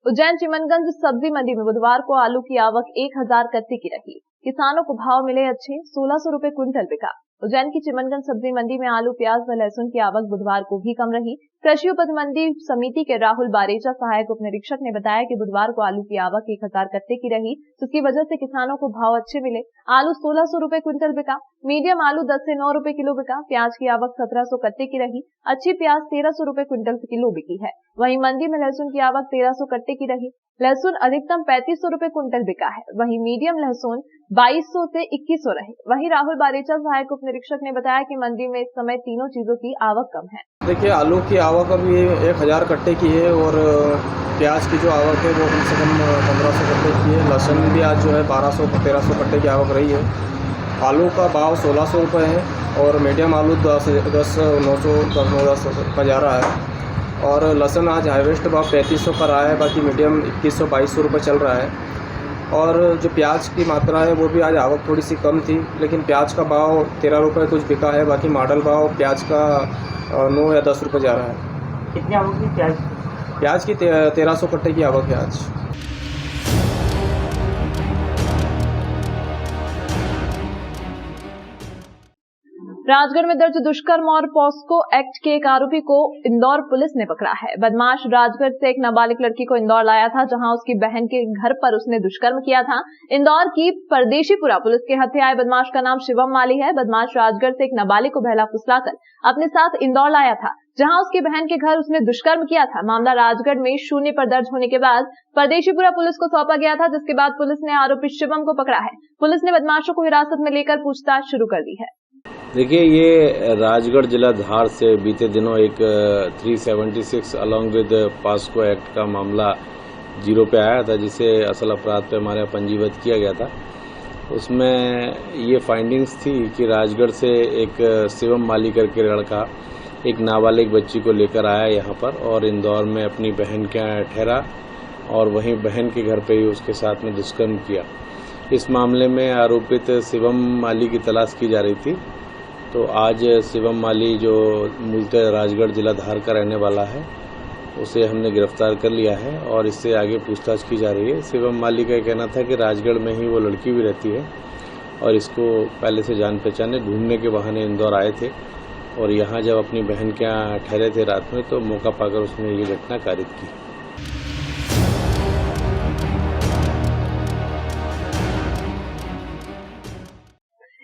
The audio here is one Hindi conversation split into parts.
उज्जैन चिमनगंज सब्जी मंडी में बुधवार को आलू की आवक 1000 कट्टे की रही। किसानों को भाव मिले अच्छे, 1600 रुपए क्विंटल बिका। उज्जैन की चिमनगंज सब्जी मंडी में आलू, प्याज व लहसुन की आवक बुधवार को भी कम रही। कृषि उपज मंडी समिति के राहुल बारेचा, सहायक उप निरीक्षक, ने बताया कि बुधवार को आलू की आवक 1000 कट्टे की रही, जिसकी वजह से किसानों को भाव अच्छे मिले। आलू 1600 रुपए क्विंटल बिका। मीडियम आलू 10 से 9 रुपए किलो बिका। प्याज की आवक 1700 कट्टे की रही। अच्छी प्याज 1300 रुपए क्विंटल किलो बिकी है। वहीं मंडी में लहसुन की आवक 1300 कट्टे की रही। लहसुन अधिकतम 3500 रुपए क्विंटल बिका है। वहीं मीडियम लहसुन 2200 से 2100 रहे। वहीं राहुल बारेचा, सहायक उप निरीक्षक, ने बताया कि मंडी में इस समय तीनों चीजों की आवक कम है। देखिए, आलू की आवक अभी 1000 कट्टे की है और प्याज की जो आवक है वो कम से कम 1500 कट्टे की है। लहसुन भी आज जो है 1200-1300 कट्टे की आवक रही है। आलू का भाव 1600 रुपये है और मीडियम आलू 900 का जा रहा है और लहसुन आज हाईवेस्ट भाव 3500 का रहा है, बाकी मीडियम 2100-2200 रुपये चल रहा है। और जो प्याज की मात्रा है वो भी आज आवक थोड़ी सी कम थी, लेकिन प्याज का भाव 13 रुपये कुछ बिका है। बाकी मॉडल भाव प्याज का 9 या 10 रुपये जा रहा है। कितनी आवक की प्याज की 1300 कट्टे की आवक है आज। राजगढ़ में दर्ज दुष्कर्म और पॉस्को एक्ट के एक आरोपी को इंदौर पुलिस ने पकड़ा है। बदमाश राजगढ़ से एक नाबालिग लड़की को इंदौर लाया था, जहां उसकी बहन के घर पर उसने दुष्कर्म किया था। इंदौर की परदेशीपुरा पुलिस के हत्थे आए बदमाश का नाम शिवम माली है। बदमाश राजगढ़ से एक नाबालिग को बहला फुसलाकर अपने साथ इंदौर लाया था, जहां उसकी बहन के घर उसने दुष्कर्म किया था। मामला राजगढ़ में 0 पर दर्ज होने के बाद परदेशीपुरा पुलिस को सौंपा गया था, जिसके बाद पुलिस ने आरोपी शिवम को पकड़ा है। पुलिस ने बदमाशों को हिरासत में लेकर पूछताछ शुरू कर दी है। देखिए, ये राजगढ़ जिला धार से बीते दिनों एक 376 अलॉन्ग विद पॉस्को एक्ट का मामला 0 पे आया था, जिसे असल अपराध पे हमारे यहाँ पंजीबद्ध किया गया था। उसमें ये फाइंडिंग्स थी कि राजगढ़ से एक शिवम माली करके लड़का एक नाबालिग बच्ची को लेकर आया यहाँ पर और इंदौर में अपनी बहन के यहाँ ठहरा और वहीं बहन के घर पे ही उसके साथ में दुष्कर्म किया। इस मामले में आरोपित शिवम माली की तलाश की जा रही थी। तो आज शिवम माली, जो मूलतः राजगढ़ जिला धार का रहने वाला है, उसे हमने गिरफ्तार कर लिया है और इससे आगे पूछताछ की जा रही है। शिवम माली का कहना था कि राजगढ़ में ही वो लड़की भी रहती है और इसको पहले से जान पहचाने घूमने के बहाने इंदौर आए थे और यहाँ जब अपनी बहन के यहाँ ठहरे थे रात में तो मौका पाकर उसने ये घटना कारित की।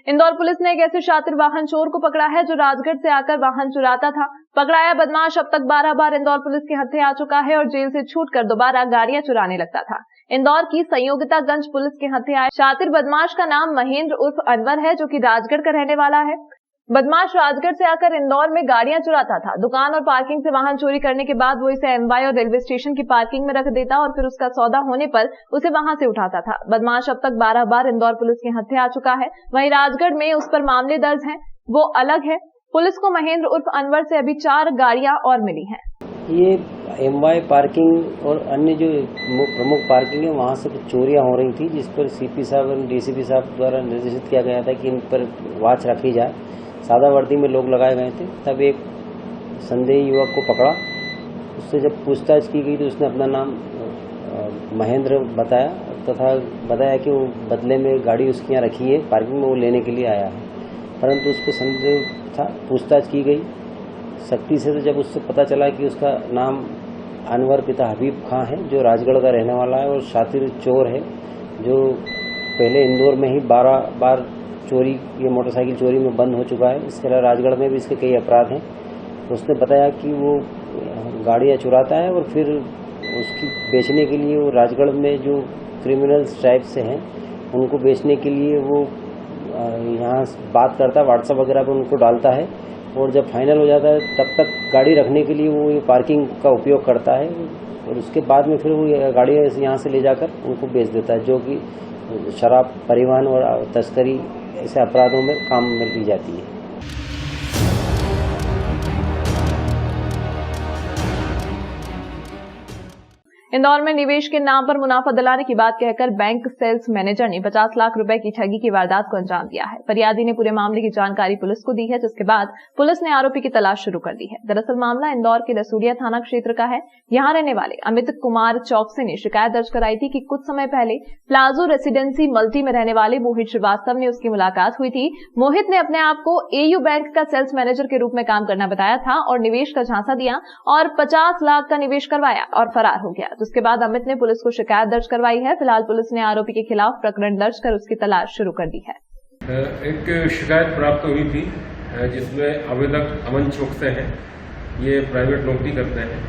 इंदौर पुलिस ने एक ऐसे शातिर वाहन चोर को पकड़ा है जो राजगढ़ से आकर वाहन चुराता था। पकड़ाया बदमाश अब तक 12 बार इंदौर पुलिस के हत्थे आ चुका है और जेल से छूटकर दोबारा गाड़ियां चुराने लगता था। इंदौर की संयोगितागंज पुलिस के हत्थे आए शातिर बदमाश का नाम महेंद्र उर्फ अनवर है, जो कि राजगढ़ का रहने वाला है। बदमाश राजगढ़ से आकर इंदौर में गाड़ियां चुराता था। दुकान और पार्किंग से वाहन चोरी करने के बाद वो इसे एमवाई और रेलवे स्टेशन की पार्किंग में रख देता और फिर उसका सौदा होने पर उसे वहां से उठाता था। बदमाश अब तक 12 बार इंदौर पुलिस के हत्थे आ चुका है। वहीं राजगढ़ में उस पर मामले दर्ज हैं, वो अलग है। पुलिस को महेंद्र उर्फ अनवर से अभी 4 गाड़ियां और मिली हैं। ये एमवाई पार्किंग और अन्य जो प्रमुख पार्किंग है वहाँ से चोरियां हो रही थी, जिस पर सीपी साहब और डीसीपी साहब द्वारा निर्देशित किया गया था कि इन पर वॉच रखी जाए। सादा वर्दी में लोग लगाए गए थे। तब एक संदेही युवक को पकड़ा। उससे जब पूछताछ की गई तो उसने अपना नाम महेंद्र बताया तथा बताया कि वो बदले में गाड़ी उसके यहाँ रखी है पार्किंग में, वो लेने के लिए आया है। परंतु उसको संदेह था। पूछताछ की गई सख्ती से, तो जब उससे पता चला कि उसका नाम अनवर पिता हबीब खां है, जो राजगढ़ का रहने वाला है और शातिर चोर है, जो पहले इंदौर में ही 12 बार चोरी, ये मोटरसाइकिल चोरी में बंद हो चुका है। इसके अलावा राजगढ़ में भी इसके कई अपराध हैं। तो उसने बताया कि वो गाड़ियाँ चुराता है और फिर उसकी बेचने के लिए वो राजगढ़ में जो क्रिमिनल्स टाइप से हैं उनको बेचने के लिए वो यहाँ बात करता है, व्हाट्सएप वगैरह पे उनको डालता है और जब फाइनल हो जाता है तब तक गाड़ी रखने के लिए वो ये पार्किंग का उपयोग करता है और उसके बाद में फिर वो गाड़ियाँ यहाँ से ले जाकर उनको बेच देता है, जो कि शराब परिवहन और तस्करी ऐसे अपराधों में काम में ली जाती है। इंदौर में निवेश के नाम पर मुनाफा दिलाने की बात कहकर बैंक सेल्स मैनेजर ने 50 लाख रुपए की ठगी की वारदात को अंजाम दिया है। फरियादी ने पूरे मामले की जानकारी पुलिस को दी है, जिसके बाद पुलिस ने आरोपी की तलाश शुरू कर दी है। दरअसल मामला इंदौर के रसूलिया थाना क्षेत्र का है। यहां रहने वाले अमित कुमार चौकसी ने शिकायत दर्ज कराई थी कि कुछ समय पहले प्लाजो रेसिडेंसी मल्टी में रहने वाले मोहित श्रीवास्तव ने उसकी मुलाकात हुई थी। मोहित ने अपने आप को एयू बैंक का सेल्स मैनेजर के रूप में काम करना बताया था और निवेश का झांसा दिया और 50 लाख का निवेश करवाया और फरार हो गया। उसके बाद अमित ने पुलिस को शिकायत दर्ज करवाई है। फिलहाल पुलिस ने आरोपी के खिलाफ प्रकरण दर्ज कर उसकी तलाश शुरू कर दी है। एक शिकायत प्राप्त हुई थी जिसमें आवेदक अमन चौकसे हैं। ये प्राइवेट नौकरी करते हैं।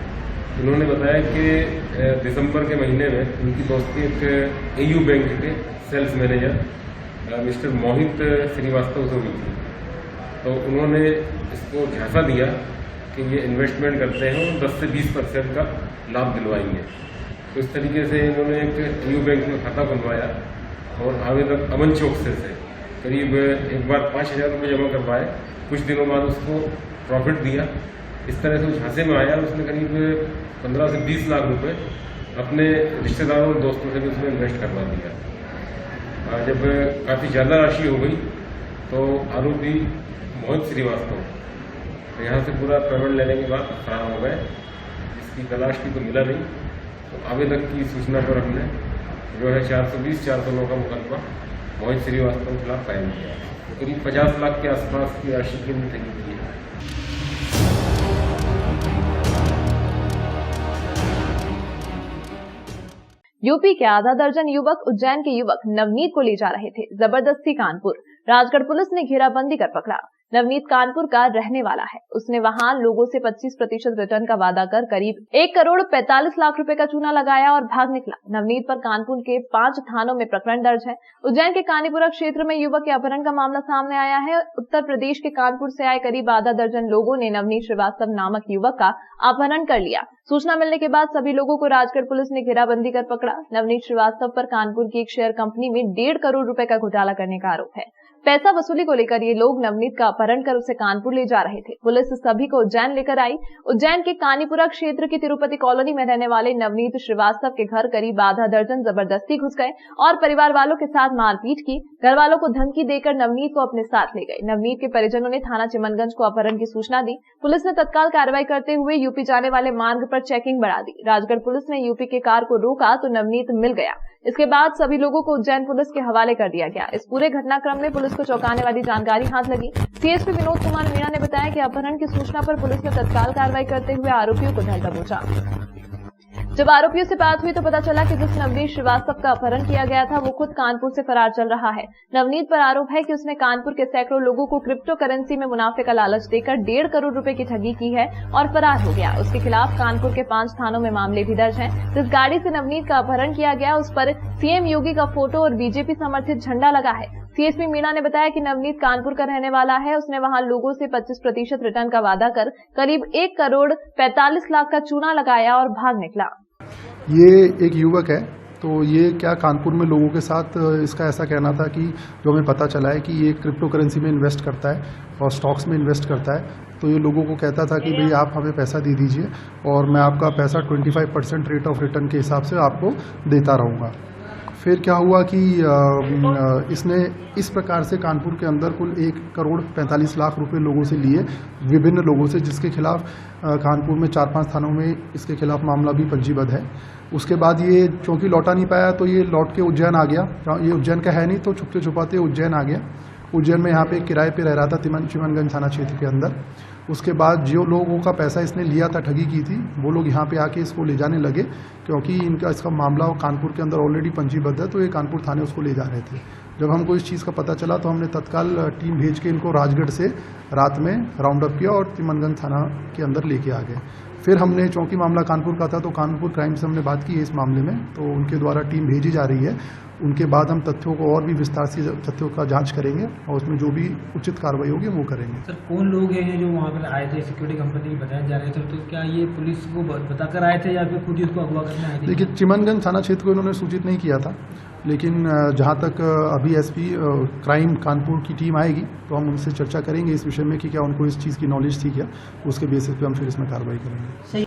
उन्होंने बताया कि दिसंबर के महीने में उनकी दोस्ती एक एयू बैंक के सेल्स मैनेजर मिस्टर मोहित श्रीवास्तव से हुई थी। तो उन्होंने इसको झांसा दिया कि ये इन्वेस्टमेंट करते हैं और 10 से 20% का लाभ दिलवाएंगे। तो इस तरीके से इन्होंने एक एयू बैंक में खाता खुलवाया और आवेदक अमन चौकसे से करीब एक बार 5,000 रुपये जमा करवाए। कुछ दिनों बाद उसको प्रॉफिट दिया। इस तरह से वो झांसे में आया। उसने करीब 15 से 20 लाख रुपए अपने रिश्तेदारों और दोस्तों से भी उसमें इन्वेस्ट करवा दिया। जब काफ़ी ज़्यादा राशि हो गई तो आरोपी मोहित श्रीवास्तव यहाँ से पूरा पेमेंट लेने के बाद फरार हो गए। इसकी तलाश की तो मिला नहीं। तो आवेदक की सूचना पर हमने जो है 420-409 का मुकदमा मोहित श्रीवास्तव के खिलाफ कायम किया। तो करीब 50 लाख के आसपास की राशि की ठगी की है। यूपी के आधा दर्जन युवक उज्जैन के युवक नवनीत को ले जा रहे थे जबरदस्ती कानपुर। राजगढ़ पुलिस ने घेराबंदी कर पकड़ा। नवनीत कानपुर का रहने वाला है। उसने वहां लोगों से 25% रिटर्न का वादा कर करीब 1 करोड़ 45 लाख रुपए का चूना लगाया और भाग निकला। नवनीत पर कानपुर के 5 थानों में प्रकरण दर्ज है। उज्जैन के कानीपुरा क्षेत्र में युवक के अपहरण का मामला सामने आया है। उत्तर प्रदेश के कानपुर से आए करीब आधा दर्जन लोगों ने नवनीत श्रीवास्तव नामक युवक का अपहरण कर लिया। सूचना मिलने के बाद सभी लोगों को राजगढ़ पुलिस ने घेराबंदी कर पकड़ा। नवनीत श्रीवास्तव पर कानपुर की एक शेयर कंपनी में 1.5 करोड़ रुपए का घोटाला करने का आरोप है। पैसा वसूली को लेकर ये लोग नवनीत का अपहरण कर उसे कानपुर ले जा रहे थे। पुलिस सभी को उज्जैन लेकर आई। उज्जैन के कानीपुरा क्षेत्र की तिरुपति कॉलोनी में रहने वाले नवनीत श्रीवास्तव के घर करीब आधा दर्जन जबरदस्ती घुस गए और परिवार वालों के साथ मारपीट की। घर वालों को धमकी देकर नवनीत को अपने साथ ले गए। नवनीत के परिजनों ने थाना चिमनगंज को अपहरण की सूचना दी। पुलिस ने तत्काल कार्रवाई करते हुए यूपी जाने वाले मार्ग पर चेकिंग बढ़ा दी। राजगढ़ पुलिस ने यूपी के कार को रोका तो नवनीत मिल गया। इसके बाद सभी लोगों को उज्जैन पुलिस के हवाले कर दिया गया। इस पूरे घटनाक्रम में पुलिस को चौंकाने वाली जानकारी हाथ लगी। सीएसपी विनोद कुमार मीणा ने बताया कि अपहरण की सूचना पर पुलिस ने तत्काल कार्रवाई करते हुए आरोपियों को धर दबोचा। जब आरोपियों से बात हुई तो पता चला कि जिस नवनीत श्रीवास्तव का अपहरण किया गया था वो खुद कानपुर से फरार चल रहा है। नवनीत पर आरोप है कि उसने कानपुर के सैकड़ों लोगों को क्रिप्टो करेंसी में मुनाफे का लालच देकर 1.5 करोड़ रुपए की ठगी की है और फरार हो गया। उसके खिलाफ कानपुर के 5 थानों में मामले भी दर्ज हैं। जिस गाड़ी से नवनीत का अपहरण किया गया उस पर सीएम योगी का फोटो और बीजेपी समर्थित झंडा लगा है। सीएसपी मीणा ने बताया कि नवनीत कानपुर का रहने वाला है। उसने वहां लोगों से 25% रिटर्न का वादा कर करीब 1 करोड़ 45 लाख का चूना लगाया और भाग निकला। ये एक युवक है। तो ये क्या कानपुर में लोगों के साथ इसका ऐसा कहना था कि जो हमें पता चला है कि ये क्रिप्टो करेंसी में इन्वेस्ट करता है और स्टॉक्स में इन्वेस्ट करता है। तो ये लोगों को कहता था कि भाई आप हमें पैसा दे दीजिए और मैं आपका पैसा 25% रेट ऑफ रिटर्न के हिसाब से आपको देता रहूँगा। फिर क्या हुआ कि इसने इस प्रकार से कानपुर के अंदर कुल 1 करोड़ 45 लाख रुपए लोगों से लिए, विभिन्न लोगों से, जिसके खिलाफ कानपुर में 4-5 थानों में इसके खिलाफ मामला भी पंजीबद्ध है। उसके बाद ये चूँकि लौटा नहीं पाया तो ये लौट के उज्जैन आ गया। ये उज्जैन का है नहीं तो छुपते छुपाते उज्जैन आ गया। उज्जैन में यहाँ पे किराए पे रह रहा था चिमनगंज थाना क्षेत्र के अंदर। उसके बाद जो लोगों का पैसा इसने लिया था, ठगी की थी, वो लोग यहाँ पे आके इसको ले जाने लगे क्योंकि इसका मामला कानपुर के अंदर ऑलरेडी पंजीबद्ध है। तो ये कानपुर थाने उसको ले जा रहे थे। जब हमको इस चीज़ का पता चला तो हमने तत्काल टीम भेज के इनको राजगढ़ से रात में राउंड अप किया और चिमनगंज थाना के अंदर लेके आ गए। फिर हमने, चूँकि मामला कानपुर का था तो कानपुर क्राइम से हमने बात की है इस मामले में, तो उनके द्वारा टीम भेजी जा रही है। उनके बाद हम तथ्यों को और भी विस्तार से तथ्यों का जांच करेंगे और उसमें जो भी उचित कार्रवाई होगी वो करेंगे। सर, कौन लोग हैं जो वहाँ पर आए थे, सिक्योरिटी कंपनी बताए जा रहे थे, तो क्या ये पुलिस को बताकर आए थे या फिर खुद ही उसको अगवा करने आए थे? देखिए, चिमनगंज थाना क्षेत्र को इन्होंने सूचित नहीं किया था, लेकिन जहाँ तक अभी एसपी क्राइम कानपुर की टीम आएगी तो हम उनसे चर्चा करेंगे इस विषय में कि क्या उनको इस चीज़ की नॉलेज थी क्या, उसके बेसिस पे हम फिर इसमें कार्रवाई करेंगे।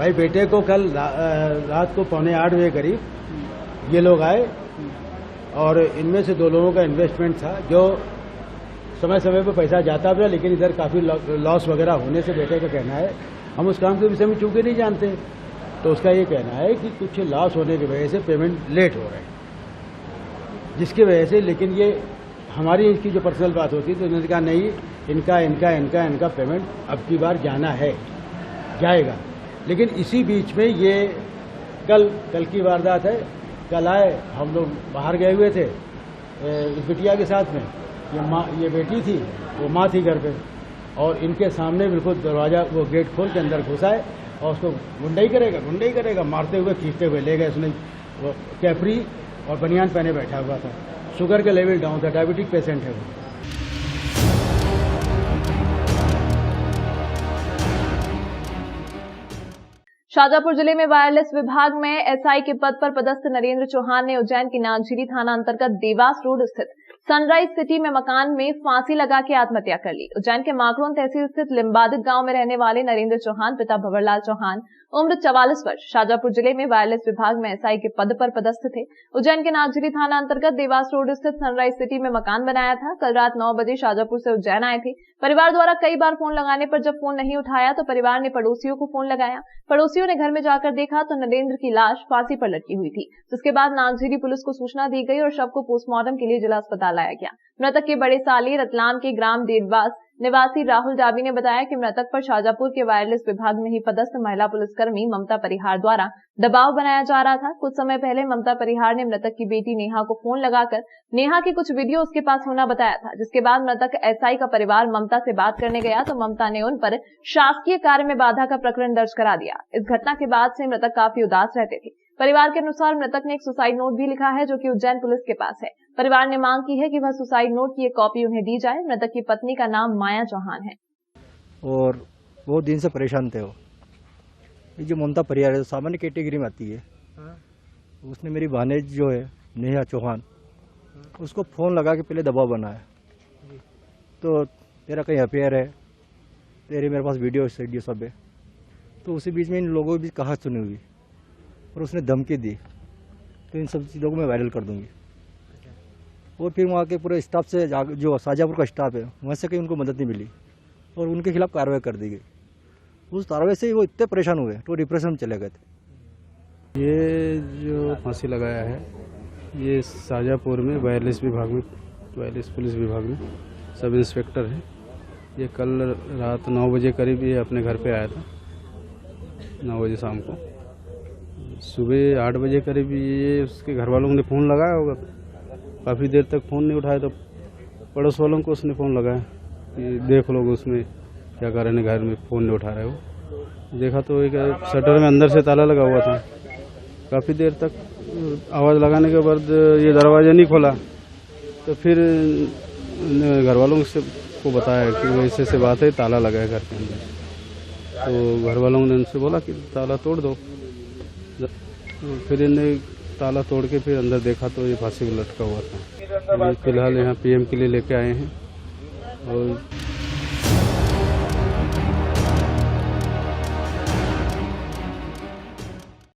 भाई बेटे को कल रात को 7:45 बजे करीब ये लोग आए और इनमें से 2 लोगों का इन्वेस्टमेंट था जो समय समय पर पैसा जाता भी, लेकिन इधर काफ़ी लॉस वगैरह होने से बेटे का कहना है, हम उस काम के विषय में चूंकि नहीं जानते, तो उसका ये कहना है कि कुछ लॉस होने की वजह से पेमेंट लेट हो रहे हैं, जिसकी वजह से, लेकिन ये हमारी इसकी जो पर्सनल बात होती तो इन्होंने कहा नहीं, इनका पेमेंट अब की बार जाना है, जाएगा। लेकिन इसी बीच में ये कल की वारदात है। कल आए, हम लोग बाहर गए हुए थे इस बिटिया के साथ में, ये बेटी थी, वो माँ थी घर पे, और इनके सामने बिल्कुल दरवाजा वो गेट खोल के अंदर घुसाए और उसको गुंडई करेगा मारते हुए खींचते हुए ले गए। उसने वो कैपरी और बनियान पहने बैठा हुआ था, शुगर का लेवल डाउन था, डायबिटिक पेशेंट है वो। शाजापुर जिले में वायरलेस विभाग में एसआई के पद पर पदस्थ नरेंद्र चौहान ने उज्जैन के नागझीरी थाना अंतर्गत देवास रोड स्थित सनराइज सिटी में मकान में फांसी लगा के आत्महत्या कर ली। उज्जैन के माखड़ोन तहसील स्थित लिम्बादित गांव में रहने वाले नरेंद्र चौहान पिता भंवरलाल चौहान उम्र 44 वर्ष शाजापुर जिले में वायरलेस विभाग में एसआई के पद पर पदस्थ थे। उज्जैन के नागझीरी थाना अंतर्गत देवास रोड स्थित सनराइज सिटी में मकान बनाया था। कल रात 9 बजे शाजापुर से उज्जैन आए थे। परिवार द्वारा कई बार फोन लगाने पर जब फोन नहीं उठाया तो परिवार ने पड़ोसियों को फोन लगाया। पड़ोसियों ने घर में जाकर देखा तो नरेंद्र की लाश फांसी पर लटकी हुई थी, जिसके बाद नागझीरी पुलिस को सूचना दी गई और शव को पोस्टमार्टम के लिए जिला अस्पताल लाया गया। मृतक के बड़े साली रतलाम के ग्राम देवास निवासी राहुल जाबी ने बताया कि मृतक पर शाजापुर के वायरलेस विभाग में ही पदस्थ महिला पुलिसकर्मी ममता परिहार द्वारा दबाव बनाया जा रहा था। कुछ समय पहले ममता परिहार ने मृतक की बेटी नेहा को फोन लगाकर नेहा के कुछ वीडियो उसके पास होना बताया था, जिसके बाद मृतक एसआई का परिवार ममता से बात करने गया तो ममता ने उन पर शासकीय कार्य में बाधा का प्रकरण दर्ज करा दिया। इस घटना के बाद से मृतक काफी उदास रहते थे। परिवार के अनुसार मृतक ने एक सुसाइड नोट भी लिखा है, जो कि उज्जैन पुलिस के पास है। परिवार ने मांग की है कि वह सुसाइड नोट की एक कॉपी उन्हें दी जाए। मृतक की पत्नी का नाम माया चौहान है और बहुत दिन से परेशान थे वो। ये जो ममता परिहार है सामान्य कैटेगरी में आती है। उसने मेरी भानेज जो है नेहा चौहान, उसको फोन लगा के पहले दबाव बनाया, तो तेरा कहीं अफेयर है, तेरे मेरे पास वीडियो सब है। तो उसी बीच में इन लोगों की भी कहा सुनी हुई और उसने धमकी दी, तो इन सब चीज़ों को मैं वायरल कर दूंगी। और फिर वहाँ के पूरे स्टाफ से जो शाजापुर का स्टाफ है वहाँ से कहीं उनको मदद नहीं मिली और उनके खिलाफ कार्रवाई कर दी गई। उस कार्रवाई से वो इतने परेशान हुए तो डिप्रेशन में चले गए थे। ये जो फांसी लगाया है ये शाजापुर में वायरलेस विभाग में, वायरलेस पुलिस विभाग में सब इंस्पेक्टर है। ये कल रात 9 बजे करीब ये अपने घर पे आया था, 9 बजे शाम को। सुबह 8 बजे करीब ये उसके घर वालों ने फ़ोन लगाया होगा, काफ़ी देर तक फ़ोन नहीं उठाया तो पड़ोस वालों को उसने फ़ोन लगाया कि देख लो उसमें क्या कारण है, घर में फ़ोन नहीं उठा रहे हो। देखा तो एक शटर में अंदर से ताला लगा हुआ था। काफ़ी देर तक आवाज़ लगाने के बाद ये दरवाज़ा नहीं खोला, तो फिर घर वालों से को बताया कि वैसे से बात है, ताला लगा है घर के अंदर। तो घर वालों ने उनसे बोला कि ताला तोड़ दो। फिर इन्हें ताला तोड़ के फिर अंदर देखा तो ये फांसी में लटका हुआ था। फिलहाल यहाँ पीएम के लिए लेके आए हैं। और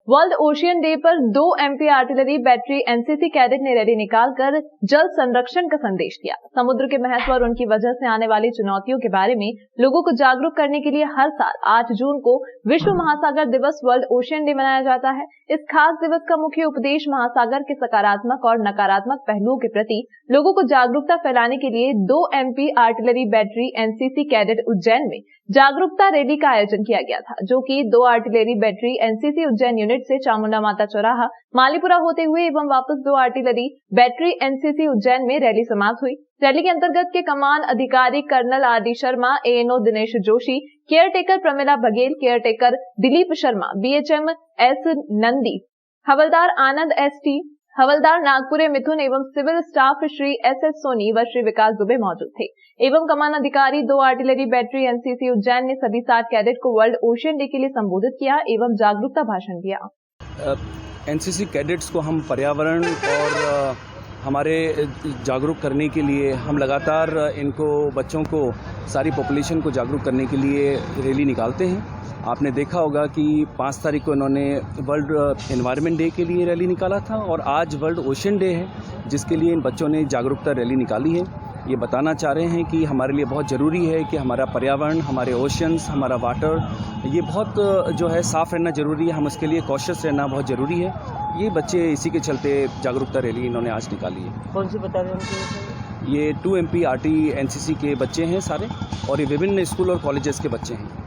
वर्ल्ड ओशियन डे पर 2 MP artillery battery NCC cadet ने रैली निकालकर जल संरक्षण का संदेश दिया। समुद्र के महत्व और उनकी वजह से आने वाली चुनौतियों के बारे में लोगों को जागरूक करने के लिए हर साल 8 जून को विश्व महासागर दिवस वर्ल्ड ओशियन डे मनाया जाता है। इस खास दिवस का मुख्य उपदेश महासागर के सकारात्मक और नकारात्मक पहलुओं के प्रति लोगों को जागरूकता फैलाने के लिए 2 MP artillery battery NCC cadet Ujjain में जागरूकता रैली का आयोजन किया गया था, जो कि 2 artillery battery NCC Ujjain unit से चामुंडा माता चौराहा मालीपुरा होते हुए एवं वापस 2 आर्टिलरी बैटरी NCC उज्जैन में रैली समाप्त हुई। रैली के अंतर्गत के कमान अधिकारी colonel RD Sharma, ANO Dinesh Joshi, caretaker Pramila Baghel, caretaker Dilip Sharma, BHM S Nandi, हवलदार आनंद ST, हवलदार नागपुरे मिथुन एवं civil staff Shri SS Soni व श्री विकास दुबे मौजूद थे। एवं कमान अधिकारी 2 आर्टिलरी बैटरी NCC उज्जैन ने सभी 7 कैडेट को वर्ल्ड ओशियन डे के लिए संबोधित किया एवं जागरूकता भाषण दिया। NCC कैडेट्स को हम पर्यावरण और हमारे जागरूक करने के लिए हम लगातार इनको बच्चों को सारी पॉपुलेशन को जागरूक करने के लिए रैली निकालते हैं। आपने देखा होगा कि 5 तारीख को इन्होंने वर्ल्ड एनवायरनमेंट डे के लिए रैली निकाला था और आज वर्ल्ड ओशन डे है, जिसके लिए इन बच्चों ने जागरूकता रैली निकाली है। ये बताना चाह रहे हैं कि हमारे लिए बहुत ज़रूरी है कि हमारा पर्यावरण, हमारे ओशंस, हमारा वाटर, ये बहुत जो है साफ़ रहना ज़रूरी है। हम उसके लिए कॉशियस रहना बहुत ज़रूरी है। ये बच्चे इसी के चलते जागरूकता रैली इन्होंने आज निकाली है। कौन सी बता रहे हैं? ये 2 MP RT NCC के बच्चे हैं सारे, और ये विभिन्न स्कूल और कॉलेजेस के बच्चे हैं।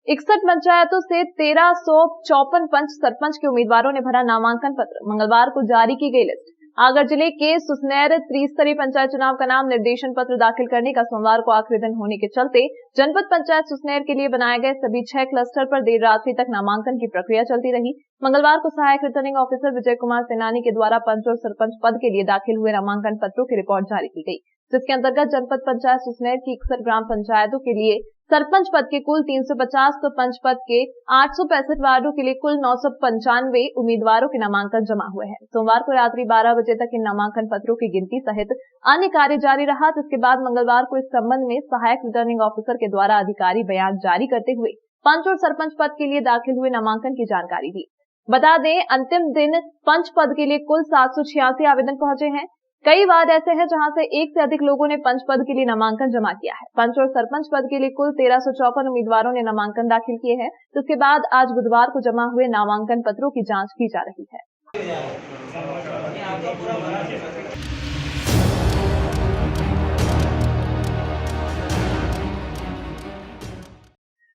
61 पंचायतों से 1354 पंच सरपंच के उम्मीदवारों ने भरा नामांकन पत्र। मंगलवार को जारी की गई लिस्ट। आगर जिले के सुसनेर त्रिस्तरीय पंचायत चुनाव का नाम निर्देशन पत्र दाखिल करने का सोमवार को आखिरी दिन होने के चलते जनपद पंचायत सुसनेर के लिए बनाए गए सभी 6 क्लस्टर पर देर रात्रि तक नामांकन की प्रक्रिया चलती रही। मंगलवार को सहायक रिटर्निंग ऑफिसर विजय कुमार सेनानी के द्वारा पंच और सरपंच पद के लिए दाखिल हुए नामांकन पत्रों की रिपोर्ट जारी की गई, जिसके अंतर्गत जनपद पंचायत सुसनेर की 61 ग्राम पंचायतों के लिए सरपंच पद के कुल 350 तो पंच पद के 865 वार्डों के लिए कुल 995 उम्मीदवारों के नामांकन जमा हुए हैं। सोमवार को रात्रि 12 बजे तक इन नामांकन पत्रों की गिनती सहित अन्य कार्य जारी रहा, जिसके बाद मंगलवार को इस संबंध में सहायक रिटर्निंग ऑफिसर के द्वारा अधिकारी बयान जारी करते हुए पंच और सरपंच पद के लिए दाखिल हुए नामांकन की जानकारी दी। बता दें, अंतिम दिन पंच पद के लिए कुल 786 आवेदन पहुंचे हैं। कई वार्ड ऐसे हैं जहां से एक से अधिक लोगों ने पंच पद के लिए नामांकन जमा किया है। पंच और सरपंच पद के लिए कुल 1354 उम्मीदवारों ने नामांकन दाखिल किए हैं, जिसके बाद आज बुधवार को जमा हुए नामांकन पत्रों की जांच की जा रही है।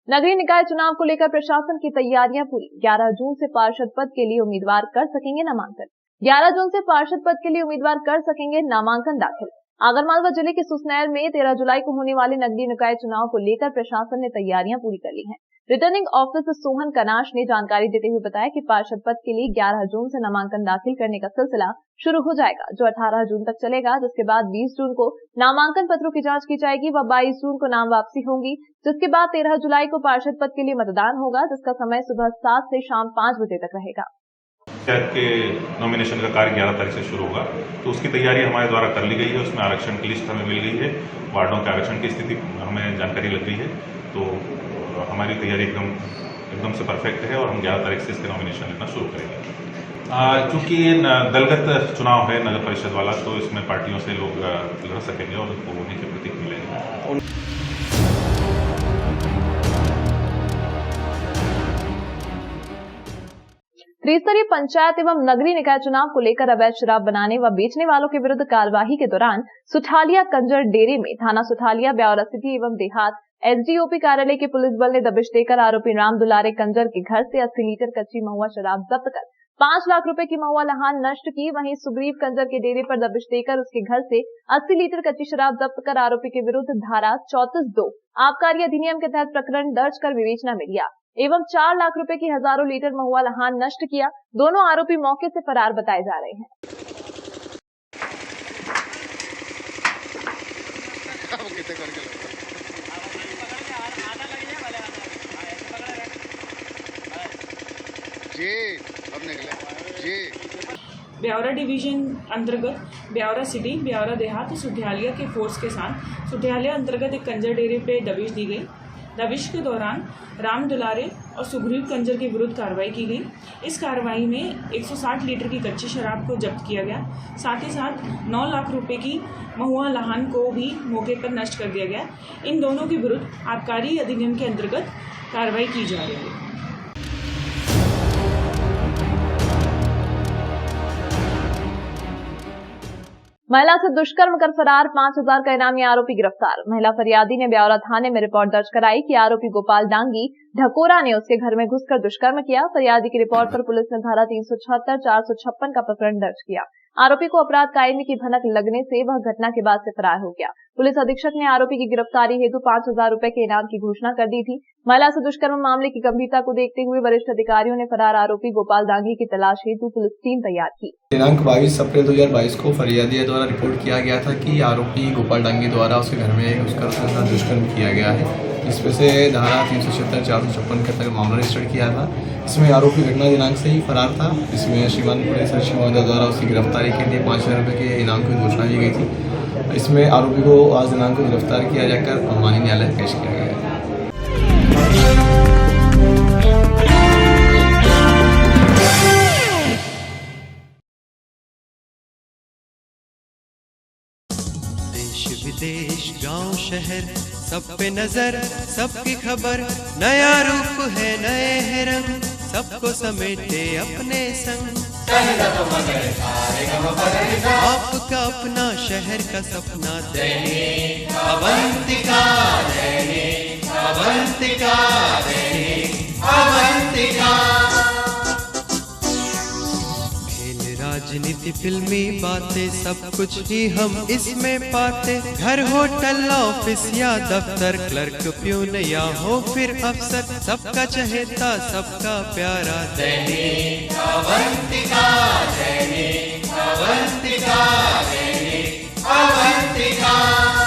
नगरीय निकाय चुनाव को लेकर प्रशासन की तैयारियां पूरी। 11 जून से पार्षद पद के लिए उम्मीदवार कर सकेंगे नामांकन। 11 जून से पार्षद पद के लिए उम्मीदवार कर सकेंगे नामांकन दाखिल। आगरमालवा जिले के सुसनेर में 13 जुलाई को होने वाले नगरीय निकाय चुनाव को लेकर प्रशासन ने तैयारियां पूरी कर ली हैं। रिटर्निंग ऑफिसर सोहन कनाश ने जानकारी देते हुए बताया कि पार्षद पद के लिए 11 जून से नामांकन दाखिल करने का सिलसिला शुरू हो जाएगा, जो 18 जून तक चलेगा, जिसके बाद 20 जून को नामांकन पत्रों की जांच की जाएगी व 22 जून को नाम वापसी होगी, जिसके बाद 13 जुलाई को पार्षद पद के लिए मतदान होगा, जिसका समय सुबह 7 से शाम 5 बजे तक रहेगा। के नॉमिनेशन का कार्य 11 तारीख से शुरू होगा, तो उसकी तैयारी हमारे द्वारा कर ली गई है। उसमें आरक्षण की लिस्ट हमें मिल गई है, वार्डों के आरक्षण की स्थिति हमें जानकारी लग गई है, तो हमारी तैयारी एकदम से परफेक्ट है और हम 11 तारीख से इसके नॉमिनेशन लेना शुरू करेंगे। चूंकि ये दलगत चुनाव है नगर परिषद वाला, तो इसमें पार्टियों से लोग लड़ सकेंगे और उनको वोटिंग के प्रतीक मिलेंगे। त्रिस्तरीय पंचायत एवं नगरीय निकाय चुनाव को लेकर अवैध शराब बनाने व बेचने वालों के विरुद्ध कार्यवाही के दौरान सुठालिया कंजर डेरे में थाना सुठालिया, ब्यावरा सिटी एवं देहात SDOP कार्यालय के पुलिस बल ने दबिश देकर आरोपी राम दुलारे कंजर के घर से 80 लीटर कच्ची महुआ शराब जब्त कर 5 लाख रुपए की महुआ लहान नष्ट की। वहीं सुग्रीव कंजर के डेरे पर दबिश देकर उसके घर से 80 लीटर कच्ची शराब जब्त कर आरोपी के विरुद्ध धारा 34(2) आबकारी अधिनियम के तहत प्रकरण दर्ज कर विवेचना में लिया एवं 4 लाख रुपए की हजारों लीटर महुआ लहान नष्ट किया। दोनों आरोपी मौके से फरार बताए जा रहे हैं। ब्यावरा डिवीजन अंतर्गत ब्यावरा सिटी, ब्यावरा देहात और सुठालिया के फोर्स के साथ सुठालिया अंतर्गत एक कंजर डेरे पे दबिश दी गई। दबिश के दौरान राम दुलारे और सुग्रीव कंजर के विरुद्ध कार्रवाई की गई। इस कार्रवाई में 160 लीटर की कच्ची शराब को जब्त किया गया। साथ ही साथ 9 लाख रुपए की महुआ लहान को भी मौके पर नष्ट कर दिया गया। इन दोनों के विरुद्ध आबकारी अधिनियम के अंतर्गत कार्रवाई की जा रही है। महिला से दुष्कर्म कर फरार, 5000 का इनामी आरोपी गिरफ्तार। महिला फरियादी ने ब्यावरा थाने में रिपोर्ट दर्ज कराई कि आरोपी गोपाल डांगी ढकोरा ने उसके घर में घुसकर दुष्कर्म किया। फरियादी की रिपोर्ट पर पुलिस ने धारा 376, 456 का प्रकरण दर्ज किया। आरोपी को अपराध कायमी की भनक लगने से वह घटना के बाद से फरार हो गया। पुलिस अधीक्षक ने आरोपी की गिरफ्तारी हेतु 5000 रुपए के इनाम की घोषणा कर दी थी। महिला से दुष्कर्म मामले की गंभीरता को देखते हुए वरिष्ठ अधिकारियों ने फरार आरोपी गोपाल डांगी की तलाश हेतु पुलिस टीम तैयार की। दिनांक 22 अप्रैल 2022 को फरियादिया द्वारा रिपोर्ट किया गया था कि आरोपी गोपाल डांगी द्वारा उसके घर में घुसकर उसके साथ दुष्कर्म किया गया है। जिसमें से धारा 376, 456 के तहत मामला रजिस्टर किया था। इसमें आरोपी घटना दिनांक से ही फरार था। इसमें श्रीमान पुलिस अधीक्षक महोदय द्वारा उसकी गिरफ्तारी के लिए 5,000 रुपये के इनाम की घोषणा की गई थी। इसमें आरोपी को आज दिनांक को गिरफ्तार किया जाकर माननीय न्यायालय पेश किया गया है। विदेश गांव शहर सब पे नजर, सबकी खबर, नया रूप है नए है रंग, सबको समेटे अपने संग। आपका अपना शहर का सपना दैनिक अवंतिका, दैनिक अवंतिका, दैनिक अवंतिका। राजनीति, फिल्मी बातें, सब कुछ ही हम इसमें पाते। घर, होटल, ऑफिस या दफ्तर, क्लर्क, प्यून या हो फिर अफसर, सबका चहेता, सबका प्यारा दैनिक अवंतिका, दैनिक अवंतिका, दैनिक अवंतिका।